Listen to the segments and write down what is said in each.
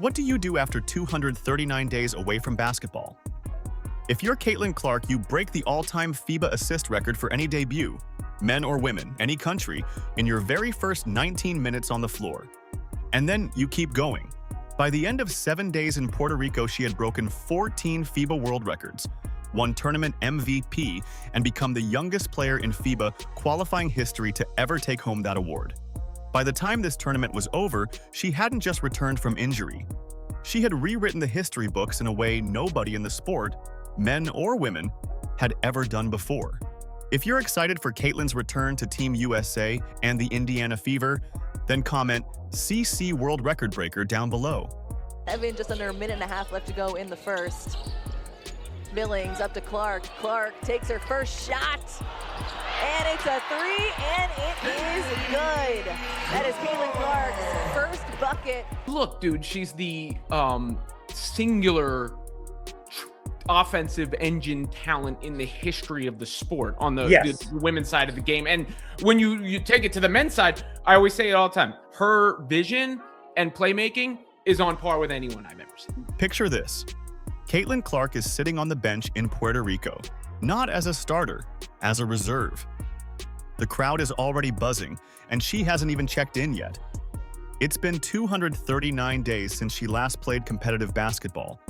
What do you do after 239 days away from basketball? If you're Caitlin Clark, you break the all-time FIBA assist record for any debut, men or women, any country, in your very first 19 minutes on the floor. And then you keep going. By the end of 7 days in Puerto Rico, she had broken 14 FIBA world records, won tournament MVP, and become the youngest player in FIBA qualifying history to ever take home that award. By the time this tournament was over, she hadn't just returned from injury. She had rewritten the history books in a way nobody in the sport, men or women, had ever done before. If you're excited for Caitlin's return to Team USA and the Indiana Fever, then comment CC World Record Breaker down below. Evan, just under a minute and a half left to go in the first. Millings up to Clark. Clark takes her first shot. And it's a three, and it is good. That is Caitlin Clark's first bucket. Look, dude, she's the singular offensive engine talent in the history of the sport on the women's side of the game. And when you take it to the men's side, I always say it all the time. Her vision and playmaking is on par with anyone I've ever seen. Picture this. Caitlin Clark is sitting on the bench in Puerto Rico, not as a starter, as a reserve. The crowd is already buzzing, and she hasn't even checked in yet. It's been 239 days since she last played competitive basketball.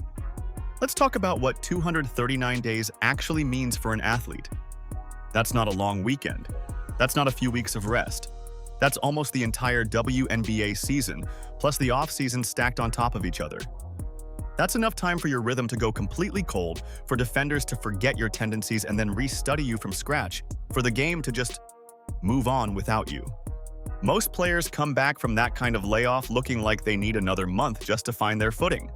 Let's talk about what 239 days actually means for an athlete. That's not a long weekend. That's not a few weeks of rest. That's almost the entire WNBA season, plus the off-season stacked on top of each other. That's enough time for your rhythm to go completely cold, for defenders to forget your tendencies and then restudy you from scratch, for the game to just move on without you. Most players come back from that kind of layoff looking like they need another month just to find their footing.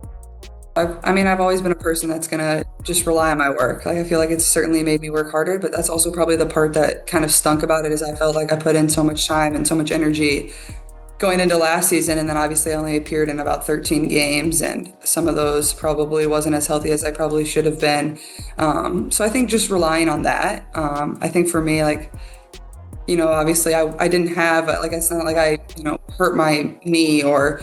I've always been a person that's going to just rely on my work. Like, I feel like it's certainly made me work harder, but that's also probably the part that kind of stunk about it, is I felt like I put in so much time and so much energy going into last season, and then obviously I only appeared in about 13 games, and some of those probably wasn't as healthy as I probably should have been. So I think just relying on that. I think for me, like, obviously I didn't have, like, it's not like I, hurt my knee or,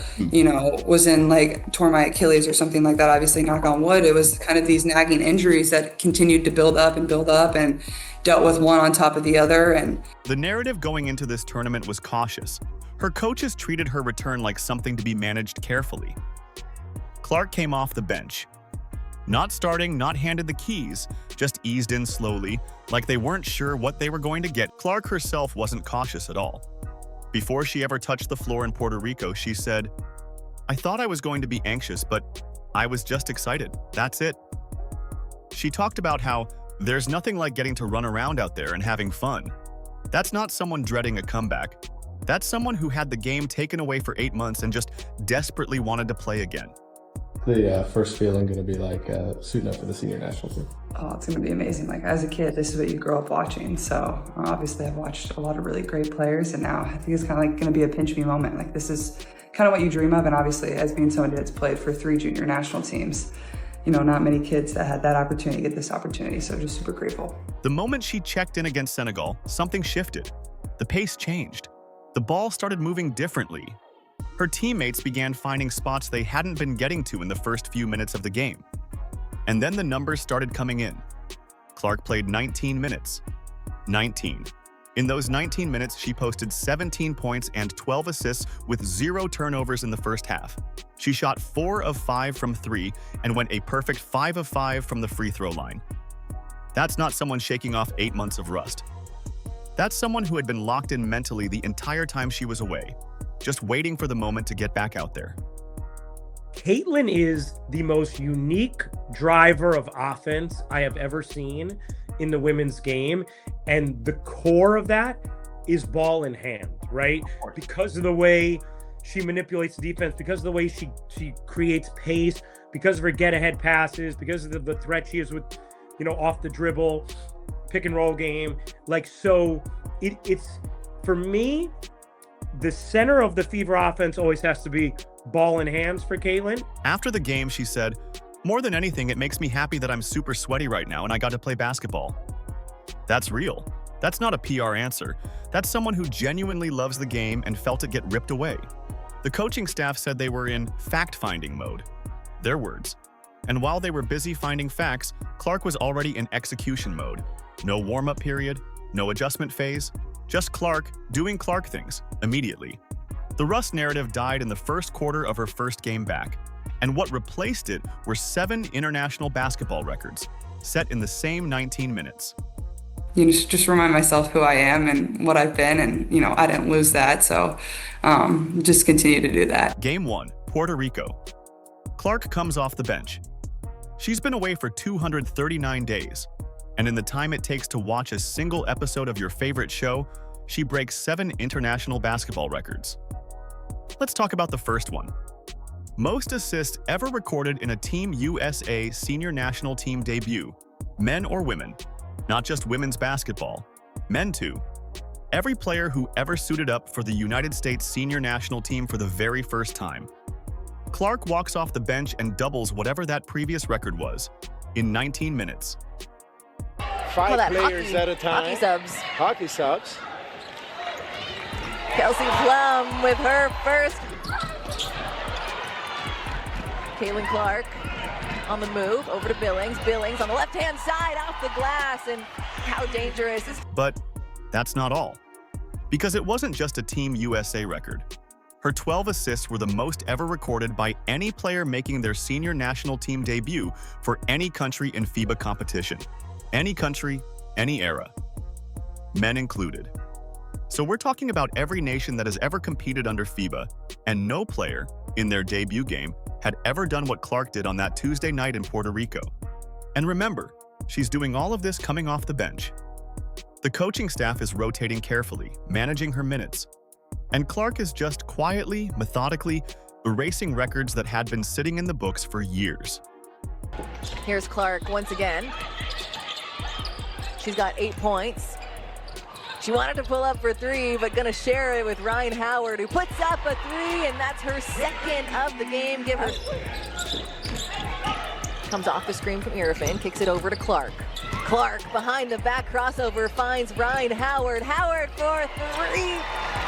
was in, like, tore my Achilles or something like that. Obviously, knock on wood, it was kind of these nagging injuries that continued to build up and dealt with one on top of the other. And the narrative going into this tournament was cautious. Her coaches treated her return like something to be managed carefully. Clark came off the bench. Not starting, not handed the keys, just eased in slowly, like they weren't sure what they were going to get. Clark herself wasn't cautious at all. Before she ever touched the floor in Puerto Rico, she said, "I thought I was going to be anxious, but I was just excited. That's it." She talked about how there's nothing like getting to run around out there and having fun. That's not someone dreading a comeback. That's someone who had the game taken away for 8 months and just desperately wanted to play again. The first feeling going to be like suiting up for the senior national team? Oh, it's going to be amazing. Like, as a kid, this is what you grow up watching. So obviously I've watched a lot of really great players, and now I think it's kind of like going to be a pinch me moment. Like, this is kind of what you dream of. And obviously, as being somebody that's played for 3 junior national teams, not many kids that had that opportunity get this opportunity. So just super grateful. The moment she checked in against Senegal, something shifted. The pace changed. The ball started moving differently. Her teammates began finding spots they hadn't been getting to in the first few minutes of the game. And then the numbers started coming in. Clark played 19 minutes. 19. In those 19 minutes, she posted 17 points and 12 assists with 0 turnovers in the first half. She shot 4 of 5 from 3 and went a perfect 5 of 5 from the free throw line. That's not someone shaking off 8 months of rust. That's someone who had been locked in mentally the entire time she was away, just waiting for the moment to get back out there. Caitlin is the most unique driver of offense I have ever seen in the women's game. And the core of that is ball in hand, right? Because of the way she manipulates the defense, because of the way she creates pace, because of her get-ahead passes, because of the threat she is with, off the dribble, pick and roll game. Like, so it's, for me, the center of the Fever offense always has to be ball in hands for Caitlin. After the game, she said, "More than anything, it makes me happy that I'm super sweaty right now and I got to play basketball." That's real. That's not a PR answer. That's someone who genuinely loves the game and felt it get ripped away. The coaching staff said they were in fact-finding mode. Their words. And while they were busy finding facts, Clark was already in execution mode. No warm-up period, no adjustment phase, just Clark doing Clark things immediately. The Russ narrative died in the first quarter of her first game back, and what replaced it were 7 international basketball records, set in the same 19 minutes. Just remind myself who I am and what I've been, and I didn't lose that, so just continue to do that. Game 1, Puerto Rico. Clark comes off the bench. She's been away for 239 days, and in the time it takes to watch a single episode of your favorite show, she breaks 7 international basketball records. Let's talk about the first one. Most assists ever recorded in a Team USA senior national team debut, men or women, not just women's basketball, men too. Every player who ever suited up for the United States senior national team for the very first time. Clark walks off the bench and doubles whatever that previous record was in 19 minutes. 5 players at a time. Hockey subs. Hockey subs. Kelsey Plum with her first. Caitlin Clark on the move, over to Billings. Billings on the left-hand side, off the glass, and how dangerous is... But that's not all. Because it wasn't just a Team USA record. Her 12 assists were the most ever recorded by any player making their senior national team debut for any country in FIBA competition. Any country, any era. Men included. So we're talking about every nation that has ever competed under FIBA, and no player, in their debut game, had ever done what Clark did on that Tuesday night in Puerto Rico. And remember, she's doing all of this coming off the bench. The coaching staff is rotating carefully, managing her minutes. And Clark is just quietly, methodically, erasing records that had been sitting in the books for years. Here's Clark once again. She's got 8 points. She wanted to pull up for 3, but gonna share it with Ryan Howard, who puts up a 3, and that's her second of the game. Give her... Comes off the screen from Irfin, kicks it over to Clark. Clark behind the back crossover finds Ryan Howard. Howard for 3,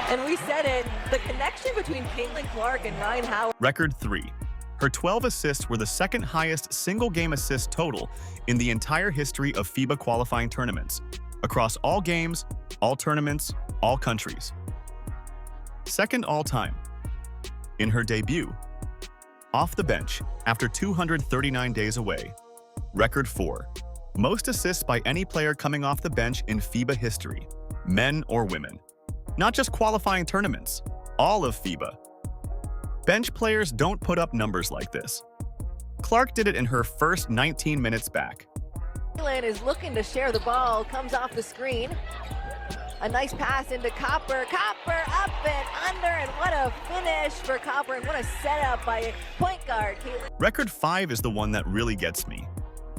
and we said it, the connection between Caitlin Clark and Ryan Howard. Record 3. Her 12 assists were the second highest single-game assist total in the entire history of FIBA qualifying tournaments, across all games, all tournaments, all countries. Second all-time. In her debut. Off the bench, after 239 days away. Record 4. Most assists by any player coming off the bench in FIBA history, men or women. Not just qualifying tournaments, all of FIBA. Bench players don't put up numbers like this. Clark did it in her first 19 minutes back. Caitlin is looking to share the ball, comes off the screen. A nice pass into Copper. Copper up and under, and what a finish for Copper, and what a setup by a point guard, Caitlin. Record 5 is the one that really gets me.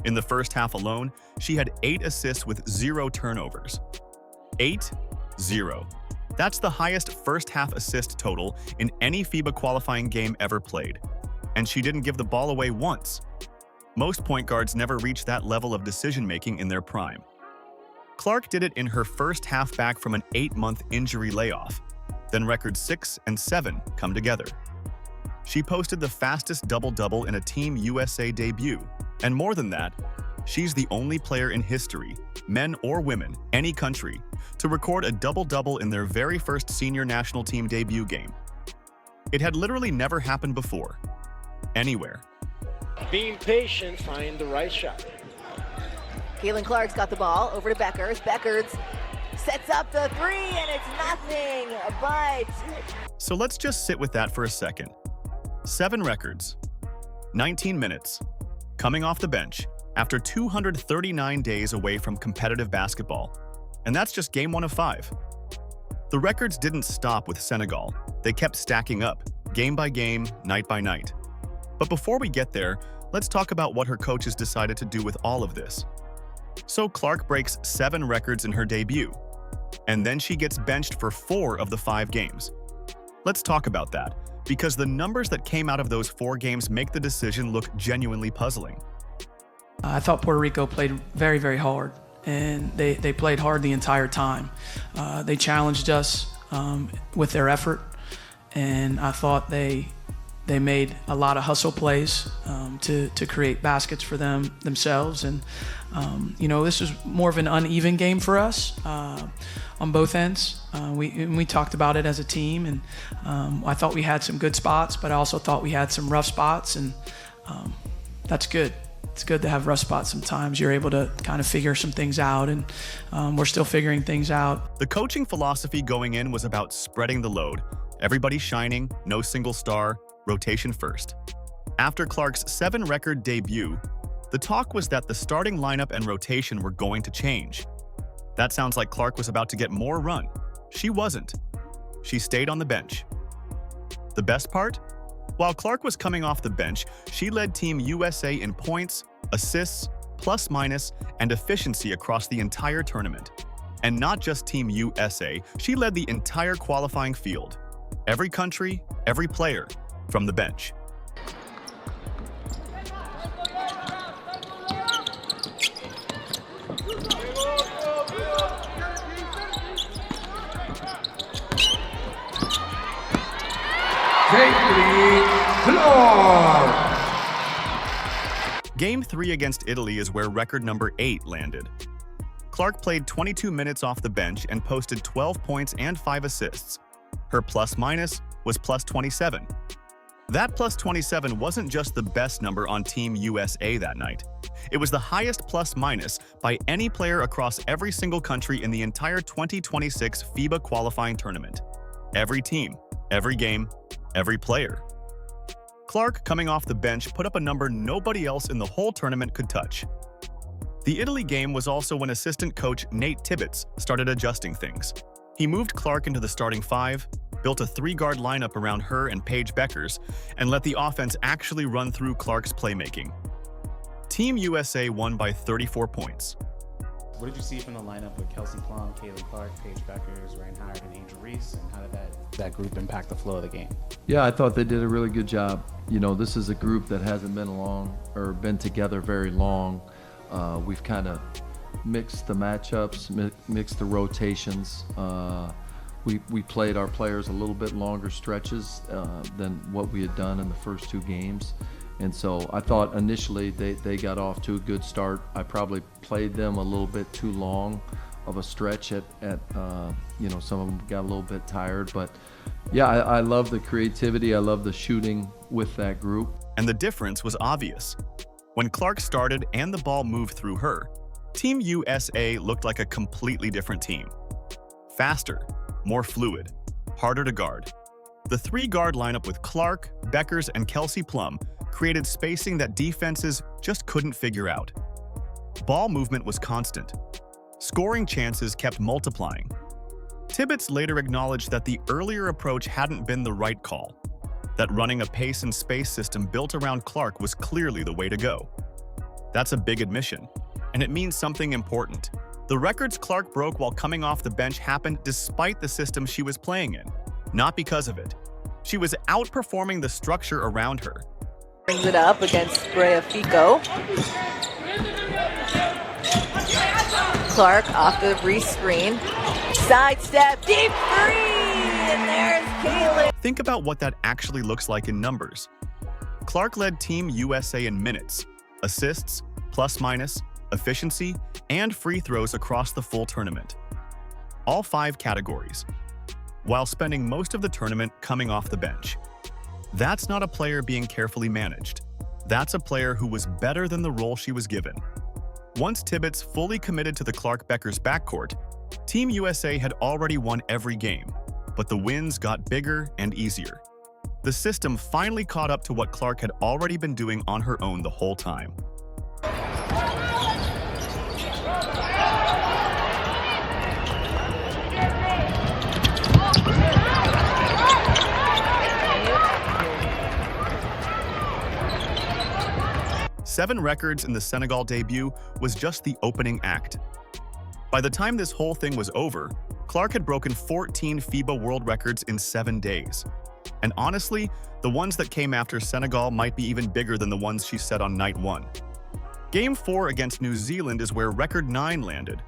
In the first half alone, she had 8 assists with 0 turnovers. 8-0. That's the highest first half assist total in any FIBA qualifying game ever played. And she didn't give the ball away once. Most point guards never reach that level of decision-making in their prime. Clark did it in her first half back from an 8-month injury layoff. Then records 6 and 7 come together. She posted the fastest double-double in a Team USA debut. And more than that, she's the only player in history, men or women, any country, to record a double-double in their very first senior national team debut game. It had literally never happened before. Anywhere. Being patient, find the right shot. Caitlin Clark's got the ball over to Beckers. Beckers sets up the 3, and it's nothing but... So let's just sit with that for a second. 7 records, 19 minutes, coming off the bench after 239 days away from competitive basketball. And that's just game 1 of 5. The records didn't stop with Senegal. They kept stacking up, game by game, night by night. But before we get there, let's talk about what her coaches decided to do with all of this. So Clark breaks 7 records in her debut, and then she gets benched for 4 of the 5 games. Let's talk about that, because the numbers that came out of those 4 games make the decision look genuinely puzzling. I thought Puerto Rico played very, very hard, and they played hard the entire time. They challenged us with their effort, and I thought they made a lot of hustle plays to create baskets for themselves. And, this was more of an uneven game for us on both ends. We talked about it as a team, and I thought we had some good spots, but I also thought we had some rough spots, and that's good. It's good to have rough spots sometimes. You're able to kind of figure some things out, and we're still figuring things out. The coaching philosophy going in was about spreading the load. Everybody shining, no single star, rotation first. After Clark's 7-record debut, the talk was that the starting lineup and rotation were going to change. That sounds like Clark was about to get more run. She wasn't. She stayed on the bench. The best part? While Clark was coming off the bench, she led Team USA in points, assists, plus-minus, and efficiency across the entire tournament. And not just Team USA, she led the entire qualifying field. Every country, every player, from the bench. Game 3 against Italy is where record number 8 landed. Clark played 22 minutes off the bench and posted 12 points and 5 assists. Her plus-minus was plus 27. That plus 27 wasn't just the best number on Team USA that night. It was the highest plus-minus by any player across every single country in the entire 2026 FIBA qualifying tournament. Every team, every game, every player. Clark, coming off the bench, put up a number nobody else in the whole tournament could touch. The Italy game was also when assistant coach Nate Tibbetts started adjusting things. He moved Clark into the starting 5, built a 3-guard lineup around her and Paige Beckers, and let the offense actually run through Clark's playmaking. Team USA won by 34 points. What did you see from the lineup with Kelsey Plum, Caitlin Clark, Paige Beckers, Ryan Howard, and Angel Reese, and how did that group impact the flow of the game? Yeah, I thought they did a really good job. This is a group that hasn't been together very long. We've kind of mixed the matchups, mixed the rotations. We played our players a little bit longer stretches than what we had done in the first 2 games. And so I thought initially they got off to a good start. I probably played them a little bit too long of a stretch at some of them got a little bit tired. But yeah, I love the creativity. I love the shooting with that group. And the difference was obvious. When Clark started and the ball moved through her, Team USA looked like a completely different team. Faster, more fluid, harder to guard. The 3-guard lineup with Clark, Beckers, and Kelsey Plum created spacing that defenses just couldn't figure out. Ball movement was constant. Scoring chances kept multiplying. Tibbetts later acknowledged that the earlier approach hadn't been the right call, that running a pace and space system built around Clark was clearly the way to go. That's a big admission, and it means something important. The records Clark broke while coming off the bench happened despite the system she was playing in, not because of it. She was outperforming the structure around her. Brings it up against Fico. Clark off the re-screen. Sidestep, deep 3, and there's Caitlin. Think about what that actually looks like in numbers. Clark led Team USA in minutes, assists, plus-minus, efficiency, and free throws across the full tournament. All 5 categories, while spending most of the tournament coming off the bench. That's not a player being carefully managed. That's a player who was better than the role she was given. Once Tibbetts fully committed to the Clark-Beckers backcourt, Team USA had already won every game, but the wins got bigger and easier. The system finally caught up to what Clark had already been doing on her own the whole time. Seven records in the Senegal debut was just the opening act. By the time this whole thing was over, Clark had broken 14 FIBA world records in 7 days. And honestly, the ones that came after Senegal might be even bigger than the ones she set on night 1. Game 4 against New Zealand is where record 9 landed.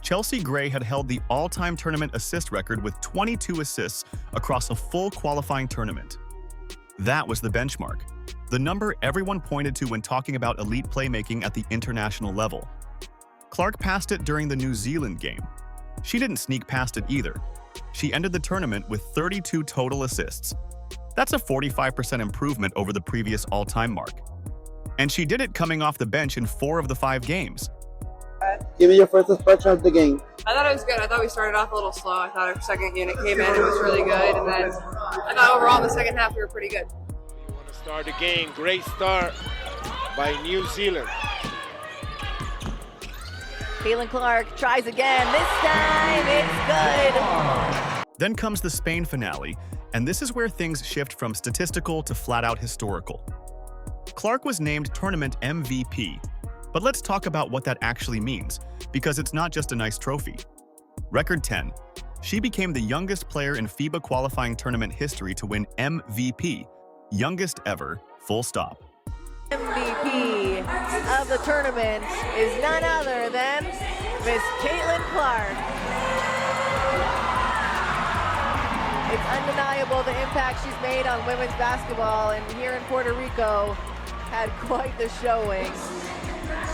Chelsea Gray had held the all-time tournament assist record with 22 assists across a full qualifying tournament. That was the benchmark, the number everyone pointed to when talking about elite playmaking at the international level. Clark passed it during the New Zealand game. She didn't sneak past it either. She ended the tournament with 32 total assists. That's a 45% improvement over the previous all-time mark. And she did it coming off the bench in 4 of the 5 games. Give me your first impression of the game. I thought it was good. I thought we started off a little slow. I thought our second unit came in, it was really good, and then I thought overall in the second half we were pretty good. You want to start the game. Great start by New Zealand. Caitlin Clark tries again. This time it's good. Then comes the Spain finale, and this is where things shift from statistical to flat-out historical. Clark was named tournament MVP, but let's talk about what that actually means, because it's not just a nice trophy. Record 10. She became the youngest player in FIBA qualifying tournament history to win MVP. Youngest ever, full stop. MVP of the tournament is none other than Miss Caitlin Clark. It's undeniable the impact she's made on women's basketball, and here in Puerto Rico had quite the showing.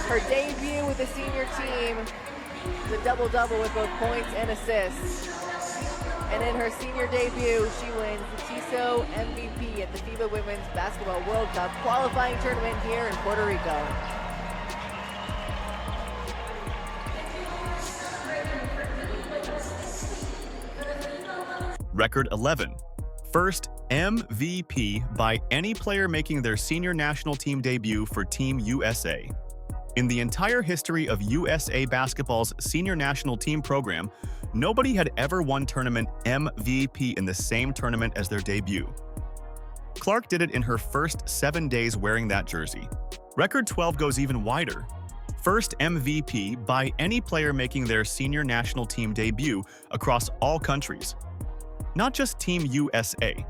Her debut with the senior team, the double-double with both points and assists. And in her senior debut, she wins the TISO MVP at the FIBA Women's Basketball World Cup qualifying tournament here in Puerto Rico. Record 11. First MVP by any player making their senior national team debut for Team USA. In the entire history of USA Basketball's senior national team program, nobody had ever won tournament MVP in the same tournament as their debut. Clark did it in her first 7 days wearing that jersey. Record 12 goes even wider. First MVP by any player making their senior national team debut across all countries. Not just Team USA,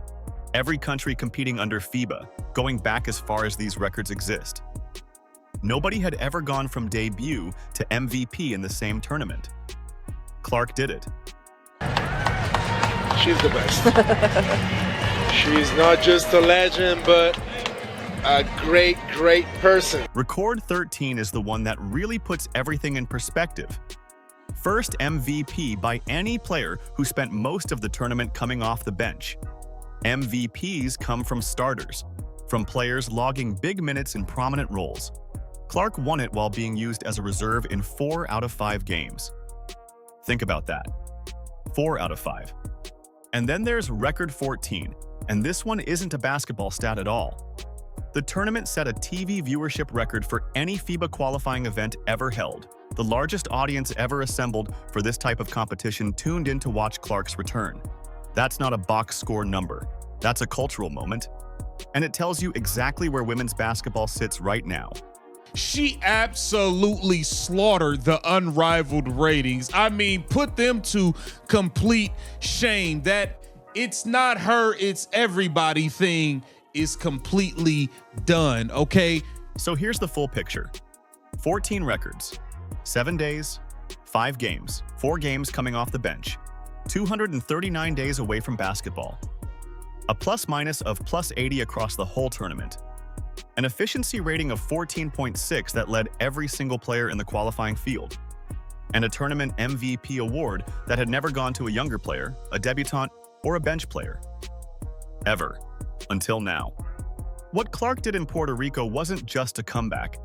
every country competing under FIBA, going back as far as these records exist. Nobody had ever gone from debut to MVP in the same tournament. Clark did it. She's the best. She's not just a legend, but a great, great person. Record 13 is the one that really puts everything in perspective. First MVP by any player who spent most of the tournament coming off the bench. MVPs come from starters, from players logging big minutes in prominent roles. Clark won it while being used as a reserve in 4 out of 5 games. Think about that. 4 out of 5. And then there's record 14, and this one isn't a basketball stat at all. The tournament set a TV viewership record for any FIBA qualifying event ever held. The largest audience ever assembled for this type of competition tuned in to watch Clark's return. That's not a box score number. That's a cultural moment. And it tells you exactly where women's basketball sits right now. She absolutely slaughtered the unrivaled ratings. I mean, put them to complete shame. That it's not her, it's everybody thing is completely done, okay? So here's the full picture. 14 records, 7 days, 5 games, 4 games coming off the bench, 239 days away from basketball, a plus-minus of +80 across the whole tournament, an efficiency rating of 14.6 that led every single player in the qualifying field, and a tournament MVP award that had never gone to a younger player, a debutante, or a bench player. Ever. Until now. What Clark did in Puerto Rico wasn't just a comeback.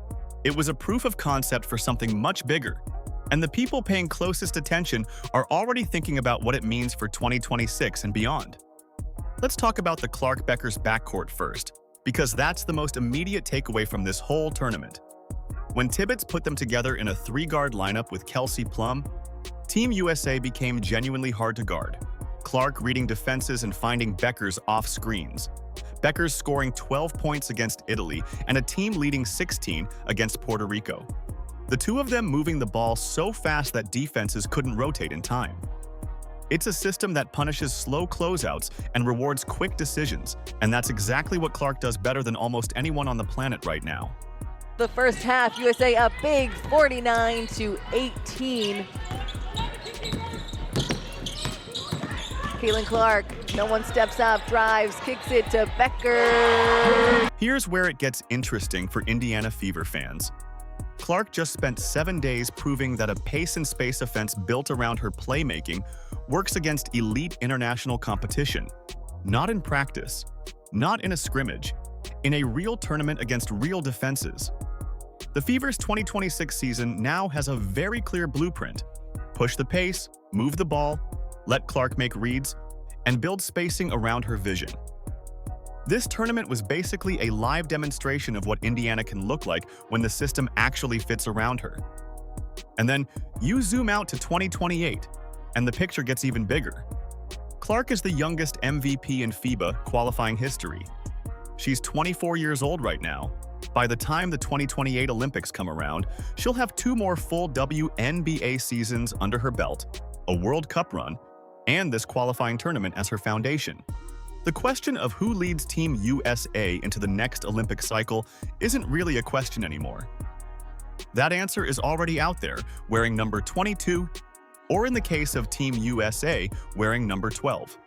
It was a proof of concept for something much bigger. And the people paying closest attention are already thinking about what it means for 2026 and beyond. Let's talk about the Clark-Beckers backcourt first, because that's the most immediate takeaway from this whole tournament. When Tibbetts put them together in a 3-guard lineup with Kelsey Plum, Team USA became genuinely hard to guard. Clark reading defenses and finding Beckers off screens. Beckers scoring 12 points against Italy and a team leading 16 against Puerto Rico. The two of them moving the ball so fast that defenses couldn't rotate in time. It's a system that punishes slow closeouts and rewards quick decisions, and that's exactly what Clark does better than almost anyone on the planet right now. The first half, USA up big, 49-18. Caitlin Clark, no one steps up, drives, kicks it to Becker. Here's where it gets interesting for Indiana Fever fans. Clark just spent 7 days proving that a pace and space offense built around her playmaking works against elite international competition. Not in practice, not in a scrimmage, in a real tournament against real defenses. The Fever's 2026 season now has a very clear blueprint. Push the pace, move the ball, let Clark make reads, and build spacing around her vision. This tournament was basically a live demonstration of what Indiana can look like when the system actually fits around her. And then you zoom out to 2028, and the picture gets even bigger. Clark is the youngest MVP in FIBA qualifying history. She's 24 years old right now. By the time the 2028 Olympics come around, she'll have 2 more full WNBA seasons under her belt, a World Cup run, and this qualifying tournament as her foundation. The question of who leads Team USA into the next Olympic cycle isn't really a question anymore. That answer is already out there, wearing number 22, or in the case of Team USA, wearing number 12.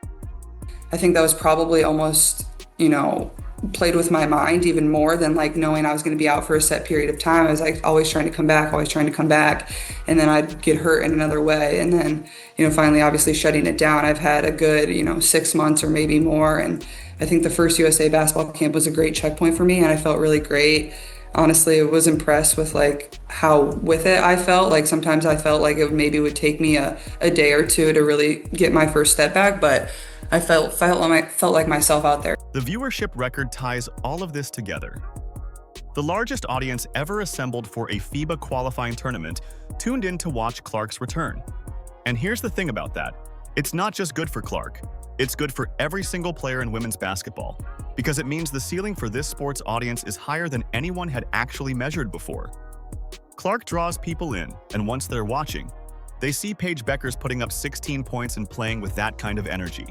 I think that was probably almost, played with my mind even more than like knowing I was going to be out for a set period of time. I was like always trying to come back. And then I'd get hurt in another way. And then, finally, obviously shutting it down. I've had a good, 6 months or maybe more. And I think the first USA basketball camp was a great checkpoint for me. And I felt really great. Honestly, I was impressed with like how with it I felt. Like sometimes I felt like it maybe would take me a day or two to really get my first step back. But I felt like myself out there. The viewership record ties all of this together. The largest audience ever assembled for a FIBA qualifying tournament tuned in to watch Clark's return. And here's the thing about that. It's not just good for Clark. It's good for every single player in women's basketball, because it means the ceiling for this sport's audience is higher than anyone had actually measured before. Clark draws people in, and once they're watching, they see Paige Bueckers putting up 16 points and playing with that kind of energy.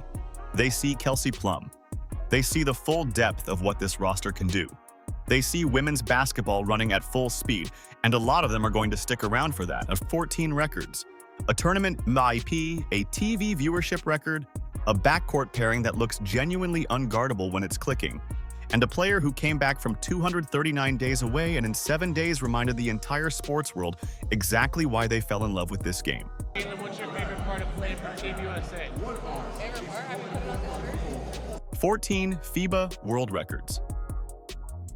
They see Kelsey Plum. They see the full depth of what this roster can do. They see women's basketball running at full speed, and a lot of them are going to stick around for that, of 14 records. A tournament IP, a TV viewership record, a backcourt pairing that looks genuinely unguardable when it's clicking, and a player who came back from 239 days away and in 7 days reminded the entire sports world exactly why they fell in love with this game. What's your favorite part of playing for Team USA? 14 FIBA world records.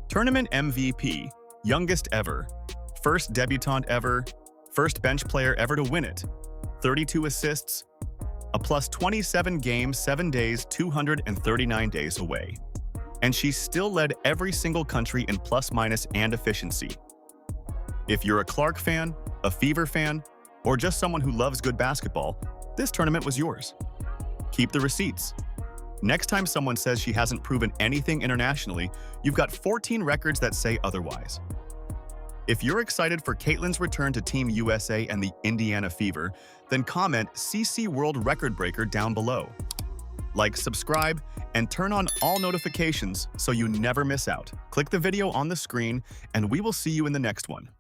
Tournament MVP, youngest ever, first debutante ever, first bench player ever to win it, 32 assists, a plus 27 games, 7 days, 239 days away. And she still led every single country in plus minus and efficiency. If you're a Clark fan, a Fever fan, or just someone who loves good basketball, this tournament was yours. Keep the receipts. Next time someone says she hasn't proven anything internationally, you've got 14 records that say otherwise. If you're excited for Caitlin's return to Team USA and the Indiana Fever, then comment CC World Record Breaker down below. Like, subscribe, and turn on all notifications so you never miss out. Click the video on the screen, and we will see you in the next one.